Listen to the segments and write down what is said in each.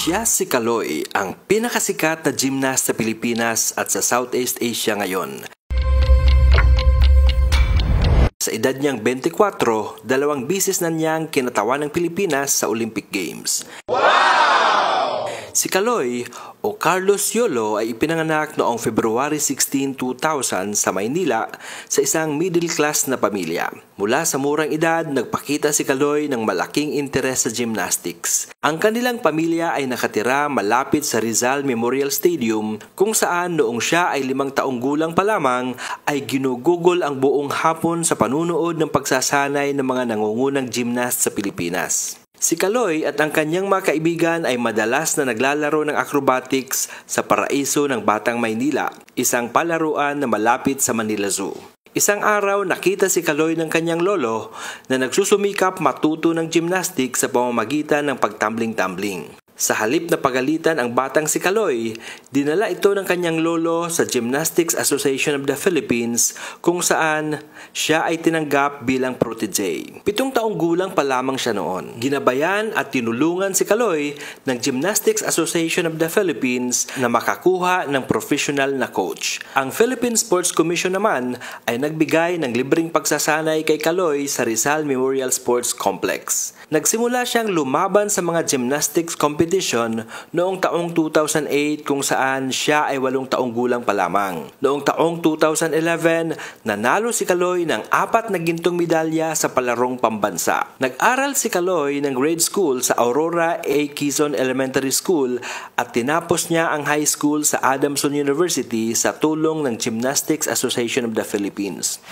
Siya si Kaloy, ang pinakasikat na gymnast sa Pilipinas at sa Southeast Asia ngayon. Sa edad niyang 24, dalawang bisis na niyang kinatawan ng Pilipinas sa Olympic Games. Wow! Si Kaloy o Carlos Yolo ay ipinanganak noong February 16, 2000 sa Maynila sa isang middle class na pamilya. Mula sa murang edad, nagpakita si Kaloy ng malaking interes sa gymnastics. Ang kanilang pamilya ay nakatira malapit sa Rizal Memorial Stadium kung saan noong siya ay 5 taong gulang pa lamang ay ginugugol ang buong hapon sa panunood ng pagsasanay ng mga nangungunang gymnast sa Pilipinas. Si Kaloy at ang kanyang mga kaibigan ay madalas na naglalaro ng acrobatics sa Paraiso ng Batang Maynila, isang palaruan na malapit sa Manila Zoo. Isang araw nakita si Kaloy ng kanyang lolo na nagsusumikap matuto ng gymnastics sa pamamagitan ng pagtumbling-tumbling. Sa halip na pagalitan ang batang si Kaloy, dinala ito ng kanyang lolo sa Gymnastics Association of the Philippines kung saan siya ay tinanggap bilang protege. 7 taong gulang pa lamang siya noon. Ginabayan at tinulungan si Kaloy ng Gymnastics Association of the Philippines na makakuha ng professional na coach. Ang Philippine Sports Commission naman ay nagbigay ng libreng pagsasanay kay Kaloy sa Rizal Memorial Sports Complex. Nagsimula siyang lumaban sa mga gymnastics competition noong taong 2008 kung saan siya ay 8 taong gulang pa lamang. Noong taong 2011, nanalo si Kaloy ng 4 na gintong medalya sa palarong pambansa. Nag-aral si Kaloy ng grade school sa Aurora A. Quezon Elementary School at tinapos niya ang high school sa Adamson University sa tulong ng Gymnastics Association of the Philippines.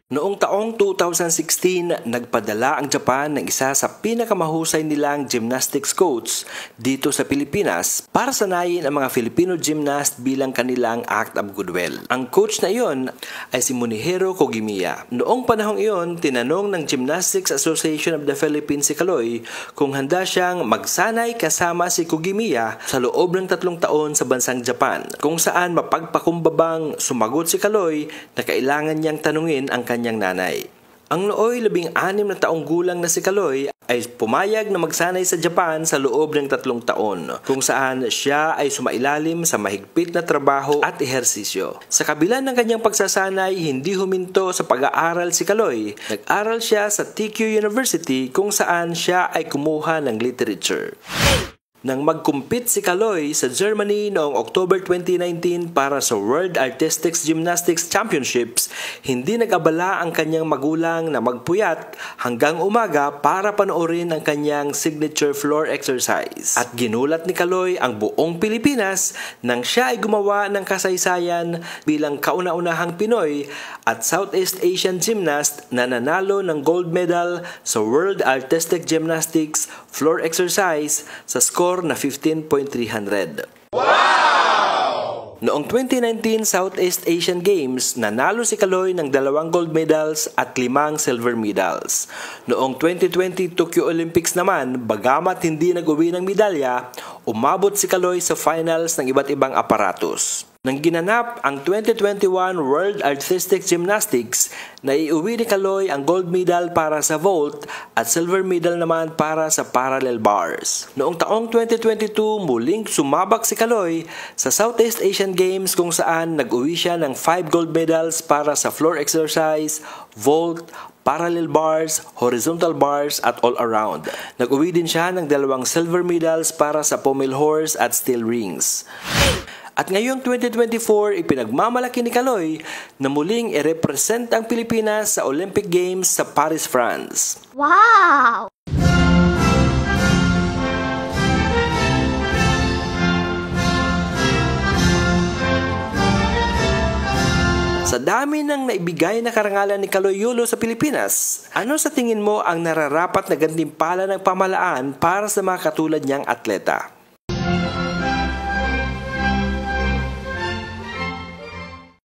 Noong taong 2016, nagpadala ang Japan ng isa sa pinakamahusay nilang gymnastics coach dito sa Pilipinas para sanayin ang mga Filipino gymnast bilang kanilang act of goodwill. Ang coach na iyon ay si Munihiro Kogimiya. Noong panahong iyon, tinanong ng Gymnastics Association of the Philippines si Kaloy kung handa siyang magsanay kasama si Kogimiya sa loob ng 3 taon sa bansang Japan, kung saan mapagpakumbabang sumagot si Kaloy na kailangan niyang tanungin ang kanyang nanay. Ang nooy 16 na taong gulang na si Kaloy ay pumayag na magsanay sa Japan sa loob ng 3 taon, kung saan siya ay sumailalim sa mahigpit na trabaho at ehersisyo. Sa kabila ng kanyang pagsasanay, hindi huminto sa pag-aaral si Kaloy. Nag-aral siya sa TQ University kung saan siya ay kumuha ng literature. Nang mag-compete si Kaloy sa Germany noong October 2019 para sa World Artistic Gymnastics Championships, hindi nag-abala ang kanyang magulang na magpuyat hanggang umaga para panoorin ang kanyang signature floor exercise. At ginulat ni Kaloy ang buong Pilipinas nang siya ay gumawa ng kasaysayan bilang kauna-unahang Pinoy at Southeast Asian gymnast na nanalo ng gold medal sa World Artistic Gymnastics floor exercise sa score na 15.300. Wow! Noong 2019 Southeast Asian Games, nanalo si Kaloy ng 2 gold medals at 5 silver medals. Noong 2020 Tokyo Olympics naman, bagamat hindi nag-uwi ng medalya, umabot si Kaloy sa finals ng iba't ibang aparatos. Nang ginanap ang 2021 World Artistic Gymnastics, naiuwi ni Kaloy ang gold medal para sa vault at silver medal naman para sa parallel bars. Noong taong 2022, muling sumabak si Kaloy sa Southeast Asian Games kung saan nag-uwi siya ng 5 gold medals para sa floor exercise, vault, parallel bars, horizontal bars at all around. Nag-uwi din siya ng 2 silver medals para sa pommel horse at steel rings. At ngayong 2024, ipinagmamalaki ni Kaloy na muling i-represent ang Pilipinas sa Olympic Games sa Paris, France. Wow! Sa dami ng naibigay na karangalan ni Kaloy Yolo sa Pilipinas, ano sa tingin mo ang nararapat na gantimpala ng pamahalaan para sa mga katulad niyang atleta?